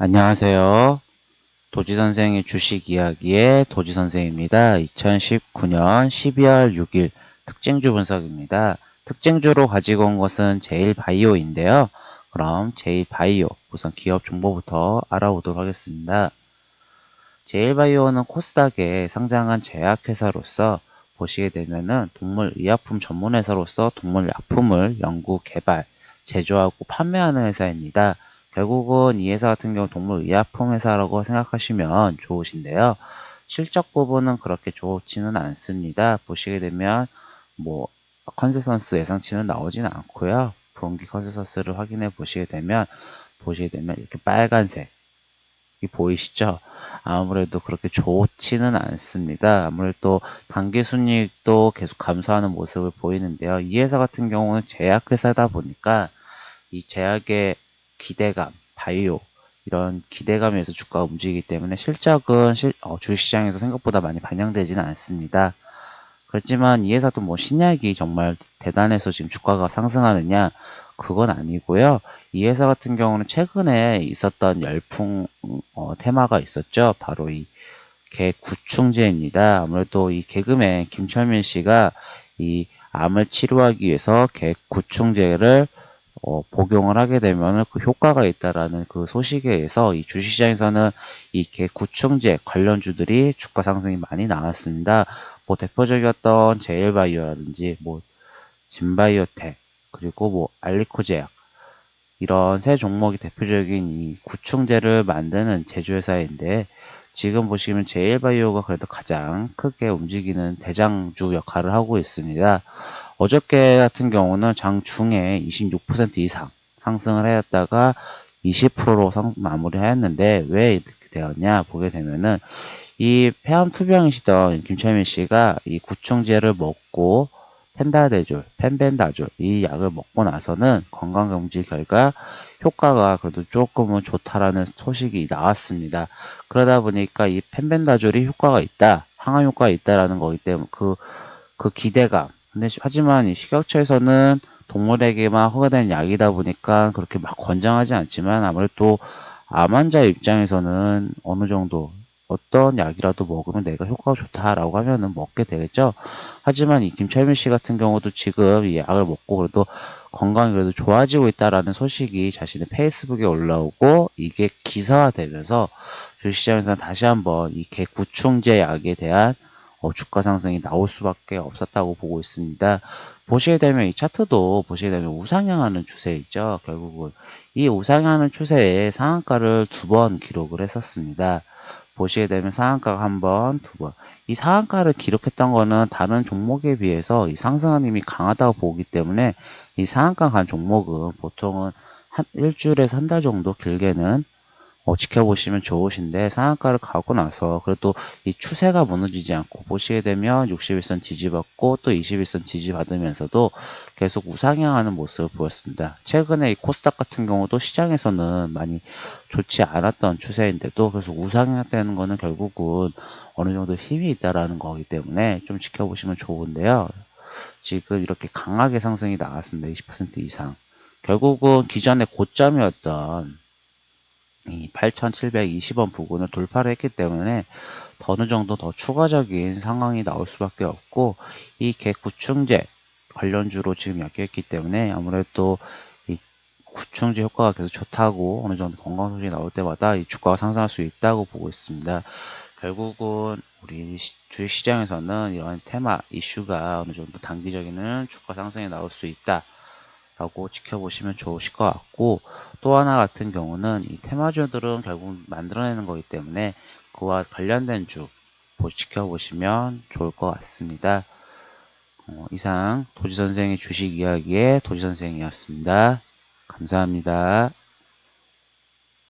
안녕하세요. 도지선생의 주식 이야기의 도지선생입니다. 2019년 12월 6일 특징주 분석입니다. 특징주로 가지고 온 것은 제일바이오인데요. 그럼 제일바이오 우선 기업 정보부터 알아보도록 하겠습니다. 제일바이오는 코스닥에 상장한 제약회사로서 보시게 되면은 동물의약품 전문회사로서 동물약품을 연구, 개발, 제조하고 판매하는 회사입니다. 결국은 이 회사 같은 경우 동물의약품 회사라고 생각하시면 좋으신데요. 실적 부분은 그렇게 좋지는 않습니다. 보시게 되면 뭐 컨센서스 예상치는 나오지는 않고요. 분기 컨센서스를 확인해 보시게 되면 이렇게 빨간색 이 보이시죠? 아무래도 그렇게 좋지는 않습니다. 아무래도 단기 순이익도 계속 감소하는 모습을 보이는데요. 이 회사 같은 경우는 제약회사다 보니까 이 제약의 기대감, 바이오 이런 기대감에서 주가가 움직이기 때문에 실적은 주식시장에서 생각보다 많이 반영되지는 않습니다. 그렇지만 이 회사도 뭐 신약이 정말 대단해서 지금 주가가 상승하느냐? 그건 아니고요. 이 회사 같은 경우는 최근에 있었던 열풍 테마가 있었죠. 바로 이 개구충제입니다. 아무래도 이 개그맨 김철민 씨가 이 암을 치료하기 위해서 개구충제를 복용을 하게 되면 그 효과가 있다라는 그 소식에 의해서 이 주식시장에서는 이 개구충제 관련주들이 주가 상승이 많이 나왔습니다. 뭐 대표적이었던 제일바이오라든지 뭐 진바이오텍 그리고 뭐 알리코제약 이런 세 종목이 대표적인 이 구충제를 만드는 제조회사인데 지금 보시면 제일바이오가 그래도 가장 크게 움직이는 대장주 역할을 하고 있습니다. 어저께 같은 경우는 장중에 26% 이상 상승을 하였다가 20%로 마무리하였는데 왜 이렇게 되었냐 보게 되면은 이 폐암 투병이시던 김철민 씨가 이 구충제를 먹고 펜벤다졸 이 약을 먹고 나서는 건강검진 결과 효과가 그래도 조금은 좋다라는 소식이 나왔습니다. 그러다 보니까 이 펜벤다졸이 효과가 있다, 항암 효과가 있다라는 거기 때문에 그 기대감. 근데 하지만 이 식약처에서는 동물에게만 허가된 약이다 보니까 그렇게 막 권장하지 않지만 아무래도 암 환자 입장에서는 어느 정도 어떤 약이라도 먹으면 내가 효과가 좋다라고 하면은 먹게 되겠죠. 하지만 이 김철민 씨 같은 경우도 지금 이 약을 먹고 그래도 건강이 그래도 좋아지고 있다라는 소식이 자신의 페이스북에 올라오고 이게 기사화되면서 주식시장에서는 다시 한번 이 개구충제 약에 대한 주가 상승이 나올 수밖에 없었다고 보고 있습니다. 보시게 되면 이 차트도 보시게 되면 우상향하는 추세이죠. 결국은 이 우상향하는 추세에 상한가를 두 번 기록을 했었습니다. 보시게 되면 상한가가 한 번, 두 번. 이 상한가를 기록했던 거는 다른 종목에 비해서 이 상승한 힘이 강하다고 보기 때문에 이 상한가 간 종목은 보통은 한 일주일에서 한 달 정도 길게는 지켜보시면 좋으신데 상한가를 가고 나서 그래도 이 추세가 무너지지 않고 보시게 되면 61선 지지받고 또 21선 지지받으면서도 계속 우상향하는 모습을 보였습니다. 최근에 이 코스닥 같은 경우도 시장에서는 많이 좋지 않았던 추세인데도 계속 우상향되는 거는 결국은 어느 정도 힘이 있다라는 거기 때문에 좀 지켜보시면 좋은데요. 지금 이렇게 강하게 상승이 나왔습니다. 20% 이상. 결국은 기존의 고점이었던 이 8,720원 부근을 돌파를 했기 때문에 어느 정도 더 추가적인 상황이 나올 수밖에 없고 이 개구충제 관련주로 지금 엮였기 때문에 아무래도 이 구충제 효과가 계속 좋다고 어느 정도 건강 소식이 나올 때마다 이 주가가 상승할 수 있다고 보고 있습니다. 결국은 우리 주식시장에서는 이런 테마 이슈가 어느 정도 단기적인 주가 상승이 나올 수 있다. 라고 지켜보시면 좋으실 것 같고 또 하나 같은 경우는 이 테마주들은 결국 만들어내는 거기 때문에 그와 관련된 주 지켜보시면 좋을 것 같습니다. 이상 도지선생의 주식 이야기의 도지선생이었습니다. 감사합니다.